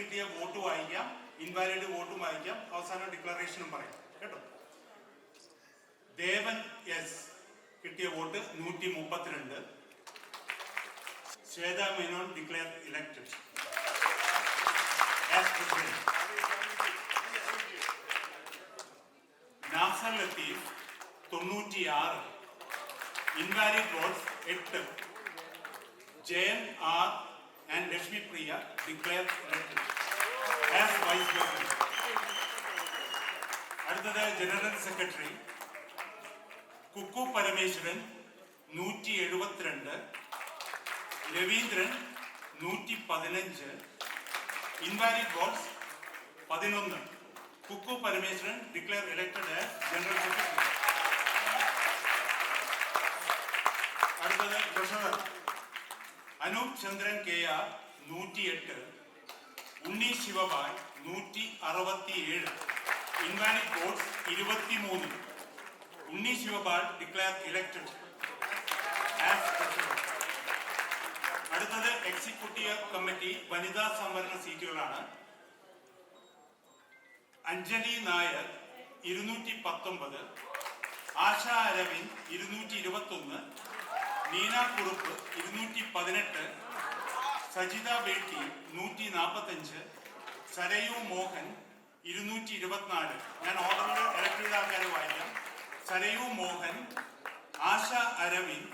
കിട്ടിയ വോട്ട് വായിക്കാം, ഇൻവാലിഡ് വോട്ടും വായിക്കാം, അവസാനം ഡിക്ലറേഷനും പറയാം കേട്ടോ. ദേവൻ എസ് കിട്ടിയ vote 132. Shwetha Menon declare elected as president. Nasser Latheef 96. Invalid votes 8. Jayan R and Lakshmi Priya declare elected as vice president. അടുത്തത് general secretary Kukku Parameswaran 172. Raveendran 115. Invalid votes 11. Kukku Parameswaran declare elected as general secretary. അടുത്തത് treasurer Anoop Chandran KR 108. Unni Shivabai 167. Invalid votes 23. Unni Shivabai declare elected as treasurer. അടുത്തത് executive committee വനിതാ സംവരണ സീറ്റുകളാണ്. അഞ്ജലി നായർ 219. ആശ അരവിന്ദ് 221. നീന കുറുപ്പ് 218. സജിത ബേട്ടി 145. സരയു മോഹൻ 224. ഞാൻ ഓർഡറിൽ elect ചെയ്ത ആൾക്കാരെ വായിക്കാം. Sarayu Mohan, Asha Aravind,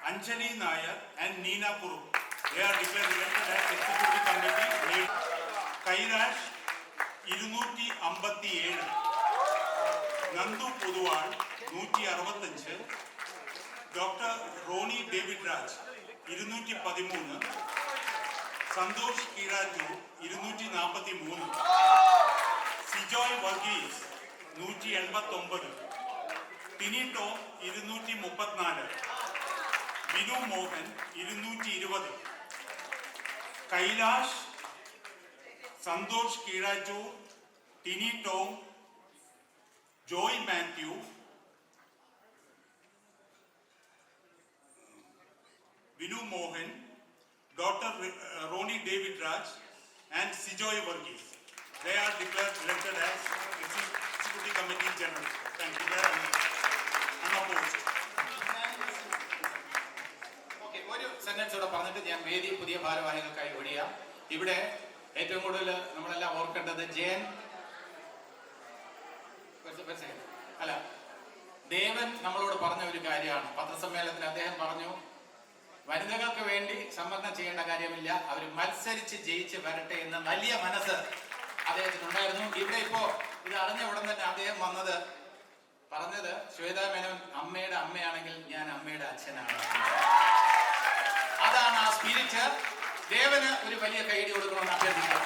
Anjali Nair and Neena Kurup. They are declared elected as executive committee. Kailash 257. Nandu Poduval 165. Doctor Rony David Raj 213. Santhosh Keezhattoor 243. Sijoy Varghese 189. ടിനിട്ടോ 234. Vinu Mohan 220. Kailash, Santhosh Keezhattoor, Tini Tom, Joy Mathew, Vinu Mohan, doctor Rony David Raj and Sijoy Varghese. They are declared elected as Executive Committee General. Thank you very much. Unopposed. ഒരു സെന്റൻസോടെ പറഞ്ഞിട്ട് ഞാൻ വേദി പുതിയ ഭാരവാഹികൾക്കായി ഒഴിയാം. ഇവിടെ ഏറ്റവും കൂടുതൽ നമ്മളെല്ലാം ഓർക്കേണ്ടത് ദേവൻ നമ്മളോട് പറഞ്ഞ ഒരു കാര്യമാണ്. പത്രസമ്മേളനത്തിൽ അദ്ദേഹം പറഞ്ഞു, വനിതകൾക്ക് വേണ്ടി സംവരണം ചെയ്യേണ്ട കാര്യമില്ല, അവർ മത്സരിച്ച് ജയിച്ച് വരട്ടെ എന്ന വലിയ മനസ്സ് അദ്ദേഹത്തിനുണ്ടായിരുന്നു. ഇവിടെ ഇപ്പോ ഇത് അറിഞ്ഞ ഉടൻ തന്നെ അദ്ദേഹം പറഞ്ഞത് ശ്വേത മേനോൻ അമ്മയുടെ അമ്മയാണെങ്കിൽ ഞാൻ അമ്മയുടെ അച്ഛനാണ്. അതാണ് ആ സ്പിരിറ്റ്. ദേവന് ഒരു വലിയ കൈയടി കൊടുക്കണമെന്ന് അഭ്യർത്ഥിക്കണം.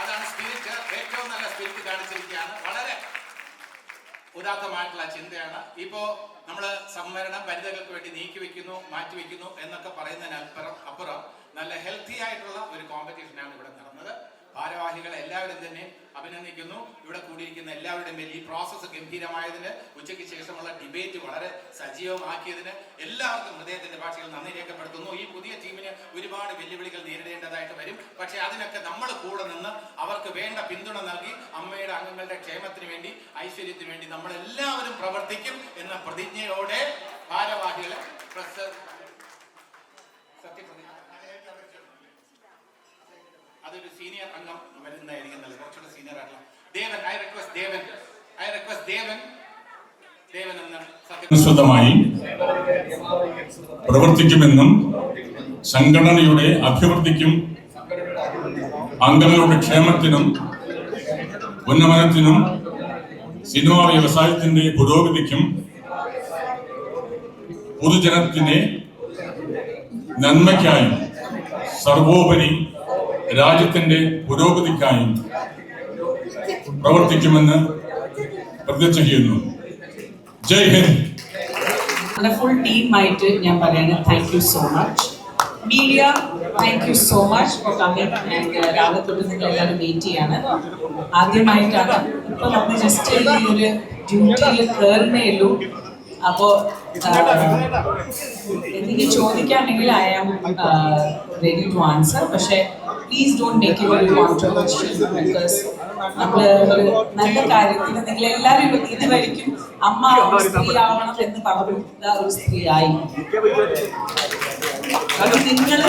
അതാണ് സ്പിരിറ്റ്. ഏറ്റവും നല്ല സ്പിരിറ്റ് കാണിച്ചിരിക്കുകയാണ്. വളരെ ഉദാത്തമായിട്ടുള്ള ചിന്തയാണ്. ഇപ്പോ നമ്മള് സംവരണം വനിതകൾക്ക് വേണ്ടി നീക്കിവെക്കുന്നു, മാറ്റിവെക്കുന്നു എന്നൊക്കെ പറയുന്നതിനപ്പുറം നല്ല ഹെൽത്തി ആയിട്ടുള്ള ഒരു കോമ്പറ്റീഷനാണ് ഇവിടെ നടന്നത്. ഭാരവാഹികളെ എല്ലാവരും തന്നെ അഭിനന്ദിക്കുന്നു. ഇവിടെ കൂടിയിരിക്കുന്ന എല്ലാവരുടെയും പേരിൽ ഈ പ്രോസസ്സ് ഗംഭീരമായതിന്, ഉച്ചയ്ക്ക് ശേഷമുള്ള ഡിബേറ്റ് വളരെ സജീവമാക്കിയതിന് എല്ലാവർക്കും ഹൃദയത്തിന്റെ ഭാഷയിൽ നന്ദി രേഖപ്പെടുത്തുന്നു. ഈ പുതിയ ടീമിന് ഒരുപാട് വെല്ലുവിളികൾ നേരിടേണ്ടതായിട്ട് വരും. പക്ഷെ അതിനൊക്കെ നമ്മൾ കൂടെ നിന്ന് അവർക്ക് വേണ്ട പിന്തുണ നൽകി അമ്മയുടെ അംഗങ്ങളുടെ ക്ഷേമത്തിന് വേണ്ടി, ഐശ്വര്യത്തിന് വേണ്ടി നമ്മളെല്ലാവരും പ്രവർത്തിക്കും എന്ന പ്രതിജ്ഞയോടെ ഭാരവാഹികളെ അതൊരു സീനിയർ അംഗം വരുന്നതായിരിക്കും നല്ലത്, കുറച്ചുകൂടെ സീനിയർ ആയിട്ടുള്ള ദേവൻ എന്ന സത്യസന്ധമായി പ്രവർത്തിക്കുമെന്നും സംഘടനയുടെ അഭിവൃദ്ധിക്കും അംഗങ്ങളുടെ ക്ഷേമത്തിനും ഉന്നമനത്തിനും സിനിമാ വ്യവസായത്തിന്റെ പുരോഗതിക്കും പൊതുജനത്തിന്റെ നന്മയ്ക്കായും സർവോപരി രാജ്യത്തിന്റെ പുരോഗതിക്കായും പ്രവർത്തിക്കുമെന്ന് പ്രതിജ്ഞ ചെയ്യുന്നു. ജയ് ഹിന്ദ്. ഫുൾ ടീമായിട്ട് ഞാൻ പറയുന്നത് thank you so much. Media, thank you so much for coming. And രാവിലെ തൊട്ട് നിങ്ങൾ എല്ലാവരും വെയിറ്റ് ചെയ്യാണ്. ആദ്യമായിട്ടാണ് ഇപ്പോൾ നമ്മൾ ജസ്റ്റ് ഈ ഒരു ഡ്യൂട്ടിയിൽ കയറുന്നേ ഉള്ളൂ. അപ്പോൾ എന്തെങ്കിലും ചോദിക്കാണെങ്കിൽ I am ready to answer. പക്ഷേ please don't make it very controversial, because നമ്മൾ ഒരു നല്ല കാര്യത്തിന് നിങ്ങൾ എല്ലാവരും ഇതുവരെയും അമ്മ ഒരു സ്ത്രീ ആവണം എന്ന് പറഞ്ഞു ഒരു സ്ത്രീ ആയി. അത് നിങ്ങൾ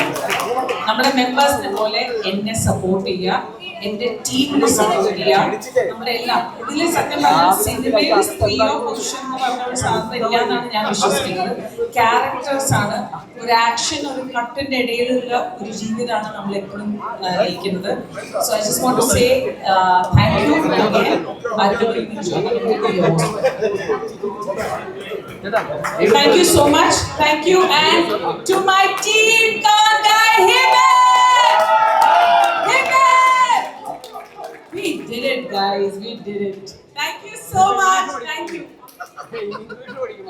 നമ്മുടെ മെമ്പേഴ്സിനെ പോലെ എന്നെ സപ്പോർട്ട് ചെയ്യുക, എന്റെ ടീമിനെ സപ്പോർട്ട് ചെയ്യുക. നമ്മളെല്ലാം ഇതിൽ സത്യം പറഞ്ഞാൽ സിനിമയിൽ സ്ത്രീയോ പുരുഷനോ എന്ന് പറഞ്ഞ ഒരു സാധനം ഇല്ല എന്നാണ് ഞാൻ വിശ്വസിക്കുന്നത്. ക്യാരക്ടേഴ്സ് ആണ്, ഒരു ആക്ഷൻ, ഒരു കട്ടിന്റെ ഇടയിലുള്ള ഒരു ജീവിതമാണ് നമ്മൾ എപ്പോഴും നയിക്കുന്നത്. So I just want to say thank you again. Thank you so much. Thank you. And to my team, come on guys, hit it! Hit it! We did it, guys. We did it. Thank you so much. Thank you.